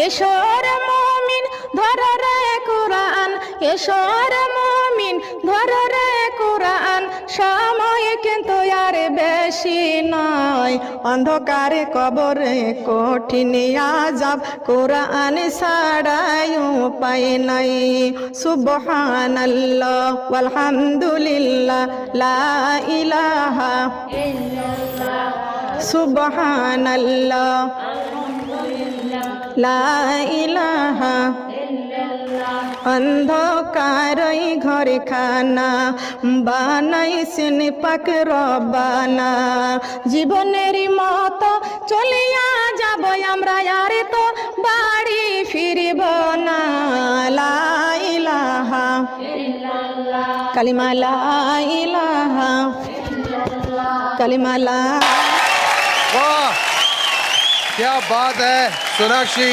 এসর মুমিন ধর রে কোরআন, এসর মুমিন ধর রে কোরআন, সময় কিন্তু আর বেশি নয়। অন্ধকারে কবরে কঠিন আযাব, কোরআন ছাড়াই উপায় নাই। সুবহানাল্লাহ ওয়ালহামদুলিল্লাহ লা ইলাহা ইল্লাল্লাহ, সুবহানাল্লাহ লা ইলাহা ইল্লাল্লাহ। অন্ধকারই ঘরে খানা বানাইছেন পাক রব্বানা, জীবনের মতো চলিয়া যাব আমরা, আর তো বাড়ি ফিরিব না। লা ইলাহা ইল্লাল্লাহ, কালিমা লা ইলাহা ইল্লাল্লাহ, কালিমা লা। वाह क्या बात है सोनाक्षी।